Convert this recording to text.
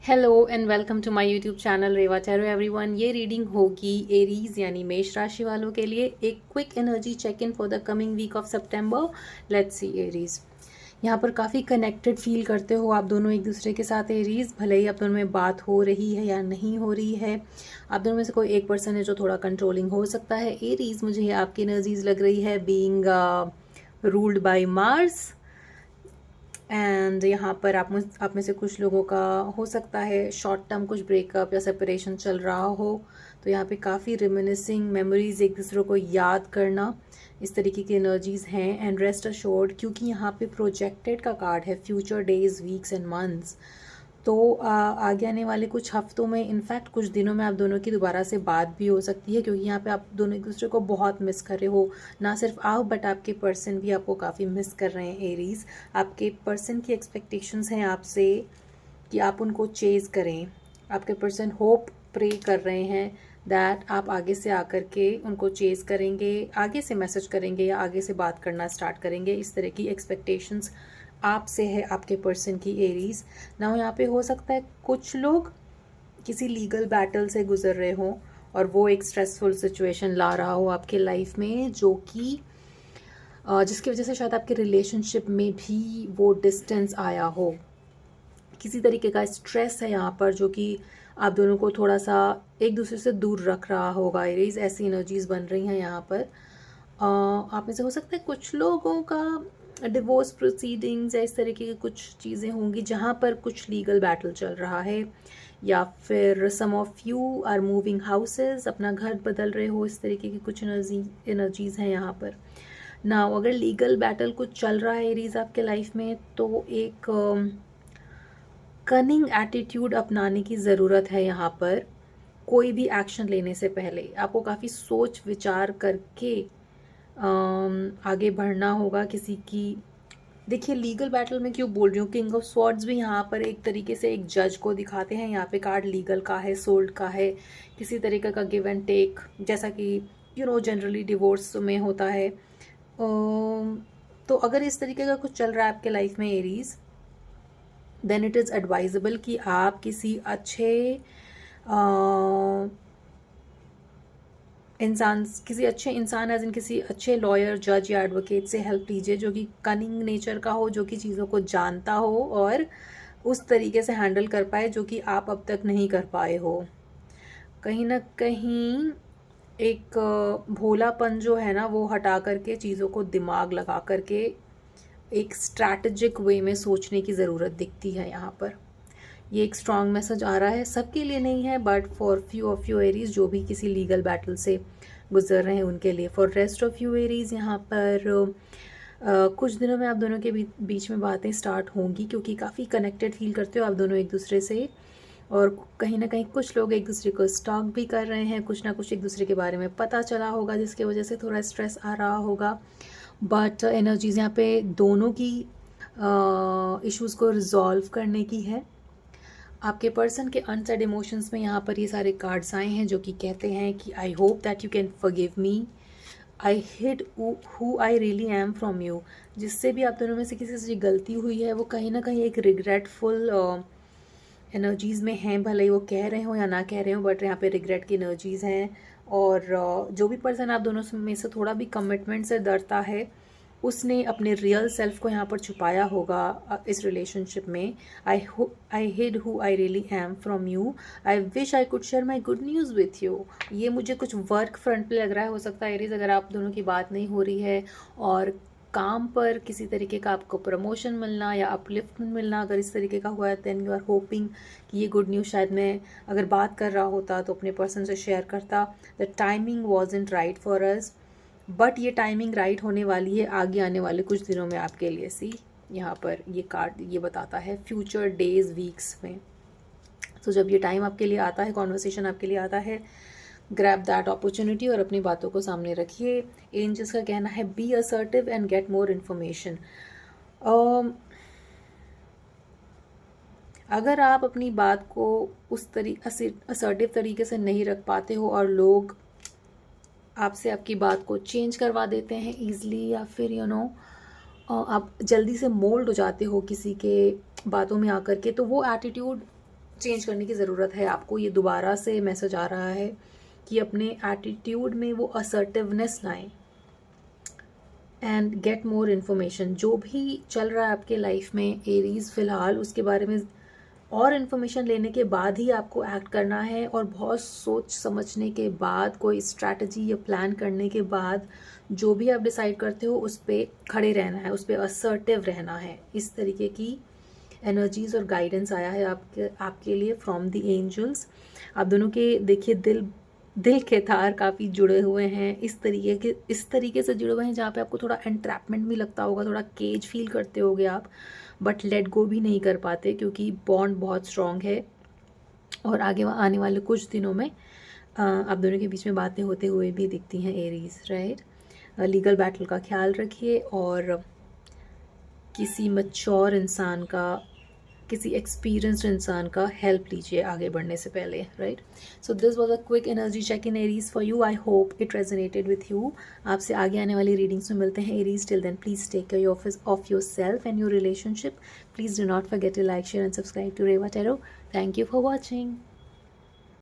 Hello and welcome to my YouTube channel Reva चैरो everyone. ये reading होगी एरीज यानी मेष राशि वालों के लिए। एक quick energy check in for the coming week of September. Let's see Aries. यहाँ पर काफ़ी कनेक्टेड फील करते हो आप दोनों एक दूसरे के साथ एरीज, भले ही आप दोनों में बात हो रही है या नहीं हो रही है। आप दोनों में से कोई एक पर्सन है जो थोड़ा कंट्रोलिंग हो सकता है। एरीज, मुझे ये आपकी एनर्जीज लग रही है being ruled by Mars. And यहाँ पर आप में से कुछ लोगों का हो सकता है शॉर्ट टर्म कुछ ब्रेकअप या सेपरेशन चल रहा हो। तो यहाँ पे काफ़ी रिमिनिसिंग मेमोरीज, एक दूसरे को याद करना, इस तरीके की एनर्जीज हैं। एंड रेस्ट अश्योर्ड, क्योंकि यहाँ पे प्रोजेक्टेड का कार्ड है, future days, weeks and months. तो आगे आने वाले कुछ हफ्तों में, इनफैक्ट कुछ दिनों में आप दोनों की दोबारा से बात भी हो सकती है, क्योंकि यहाँ पे आप दोनों एक दूसरे को बहुत मिस कर रहे हो। ना सिर्फ आप बट आपके पर्सन भी आपको काफ़ी मिस कर रहे हैं एरीज। आपके पर्सन की एक्सपेक्टेशंस हैं आपसे कि आप उनको चेज़ करें। आपके पर्सन होप प्रे कर रहे हैं दैट आप आगे से आकर के उनको चेज़ करेंगे, आगे से मैसेज करेंगे या आगे से बात करना स्टार्ट करेंगे। इस तरह की एक्सपेक्टेशंस आपसे है आपके पर्सन की एरीज। ना यहाँ पे हो सकता है कुछ लोग किसी लीगल बैटल से गुजर रहे हों और वो एक स्ट्रेसफुल सिचुएशन ला रहा हो आपके लाइफ में, जो कि जिसकी वजह से शायद आपके रिलेशनशिप में भी वो डिस्टेंस आया हो। किसी तरीके का स्ट्रेस है यहाँ पर जो कि आप दोनों को थोड़ा सा एक दूसरे से दूर रख रहा होगा। एरीज, ऐसी एनर्जीज बन रही हैं यहाँ पर। आप में से हो सकता है कुछ लोगों का डिवोर्स प्रोसीडिंग्स या इस तरीके की कुछ चीज़ें होंगी जहाँ पर कुछ लीगल बैटल चल रहा है, या फिर some of you are moving houses, अपना घर बदल रहे हो। इस तरीके की कुछ एनर्जीज हैं यहाँ पर। ना अगर लीगल बैटल कुछ चल रहा है एरीज आपके लाइफ में, तो एक कनिंग एटीट्यूड अपनाने की ज़रूरत है यहाँ पर। कोई भी एक्शन लेने से पहले आपको काफ़ी सोच विचार करके आगे बढ़ना होगा किसी की। देखिए, लीगल बैटल में क्यों बोल रही हूँ, किंग ऑफ स्वॉर्ड्स भी यहाँ पर एक तरीके से एक जज को दिखाते हैं। यहाँ पे कार्ड लीगल का है, सोल्ड का है, किसी तरीके का गिव एंड टेक, जैसा कि जनरली डिवोर्स में होता है। तो अगर इस तरीके का कुछ चल रहा है आपके लाइफ में Aries, then it is advisable कि आप किसी अच्छे इंसान एज इन किसी अच्छे लॉयर, जज या एडवोकेट से हेल्प लीजिए, जो कि कनिंग नेचर का हो, जो कि चीज़ों को जानता हो और उस तरीके से हैंडल कर पाए जो कि आप अब तक नहीं कर पाए हो। कहीं ना कहीं एक भोलापन जो है ना, वो हटा करके चीज़ों को दिमाग लगा करके एक स्ट्रैटेजिक वे में सोचने की ज़रूरत दिखती है यहाँ पर। ये एक स्ट्रॉन्ग मैसेज आ रहा है, सबके लिए नहीं है but for few of you Aries जो भी किसी लीगल बैटल से गुजर रहे हैं उनके लिए। For rest of you Aries, यहाँ पर कुछ दिनों में आप दोनों के बीच में बातें स्टार्ट होंगी, क्योंकि काफ़ी कनेक्टेड फील करते हो आप दोनों एक दूसरे से। और कहीं ना कहीं कुछ लोग एक दूसरे को स्टॉक भी कर रहे हैं, कुछ ना कुछ एक दूसरे के बारे में पता चला होगा जिसकी वजह से थोड़ा स्ट्रेस आ रहा होगा। बट एनर्जीज यहाँ पे दोनों की इश्यूज़ को रिजॉल्व करने की है। आपके पर्सन के अनसेड इमोशंस में यहाँ पर ये सारे कार्ड्स आए हैं जो कि कहते हैं कि I hope that you can forgive me, I hid who I really am from you. जिससे भी आप दोनों में से किसी से गलती हुई है, वो कहीं ना कहीं एक रिग्रेटफुल एनर्जीज़ में हैं, भले ही वो कह रहे हो या ना कह रहे हो, बट यहाँ पे रिग्रेट की एनर्जीज़ हैं। और जो भी पर्सन आप दोनों में से थोड़ा भी कमिटमेंट से डरता है, उसने अपने रियल सेल्फ को यहाँ पर छुपाया होगा इस रिलेशनशिप में। I hid who I really am from you, I wish I could share my good news with you. ये मुझे कुछ वर्क फ्रंट पे लग रहा है। हो सकता है एरीज, अगर आप दोनों की बात नहीं हो रही है और काम पर किसी तरीके का आपको प्रमोशन मिलना या अपलिफ्टमेंट मिलना अगर इस तरीके का हुआ है, देन यू आर होपिंग कि ये गुड न्यूज़ शायद मैं अगर बात कर रहा होता तो अपने पर्सन से शेयर करता। The timing wasn't right for us, but ये टाइमिंग राइट होने वाली है आगे आने वाले कुछ दिनों में आपके लिए। सी, यहाँ पर ये कार्ड ये बताता है फ्यूचर डेज, वीक्स में। तो जब ये टाइम आपके लिए आता है, कॉन्वर्सेशन आपके लिए आता है, ग्रैब दैट अपॉर्चुनिटी और अपनी बातों को सामने रखिए। एंजल्स का कहना है be assertive and get more information. अगर आप अपनी बात को उस असर्टिव तरीके से नहीं रख पाते हो और लोग आपसे आपकी बात को चेंज करवा देते हैं ईजिली, या फिर आप जल्दी से मोल्ड हो जाते हो किसी के बातों में आकर के, तो वो एटीट्यूड चेंज करने की ज़रूरत है आपको। ये दोबारा से मैसेज आ रहा है कि अपने एटीट्यूड में वो असर्टिवनेस लाएं एंड गेट मोर इन्फॉर्मेशन। जो भी चल रहा है आपके लाइफ में एरीज फ़िलहाल, उसके बारे में और इन्फॉर्मेशन लेने के बाद ही आपको एक्ट करना है, और बहुत सोच समझने के बाद, कोई स्ट्रैटेजी या प्लान करने के बाद जो भी आप डिसाइड करते हो उस पर खड़े रहना है, उस पर असर्टिव रहना है। इस तरीके की एनर्जीज और गाइडेंस आया है आपके लिए फ्रॉम द एंजल्स। आप दोनों के देखिए दिल के तार काफ़ी जुड़े हुए हैं, इस तरीके से जुड़े हुए हैं जहाँ पे आपको थोड़ा एंट्रैपमेंट भी लगता होगा, थोड़ा केज फील करते होगे आप, बट लेट गो भी नहीं कर पाते क्योंकि बॉन्ड बहुत स्ट्रॉन्ग है। और आगे आने वाले कुछ दिनों में आप दोनों के बीच में बातें होते हुए भी दिखती हैं एरीज, राइट। लीगल बैटल का ख्याल रखिए और किसी मैच्योर इंसान का, किसी एक्सपीरियंस्ड इंसान का हेल्प लीजिए आगे बढ़ने से पहले, right. So this was a quick energy check in Aries for you. I hope it resonated with you. आपसे आगे आने वाली रीडिंग्स में मिलते हैं Aries. Till then please take care of yourself and your relationship. Please do not forget to like, share and subscribe to Reva tarot. Thank you for watching.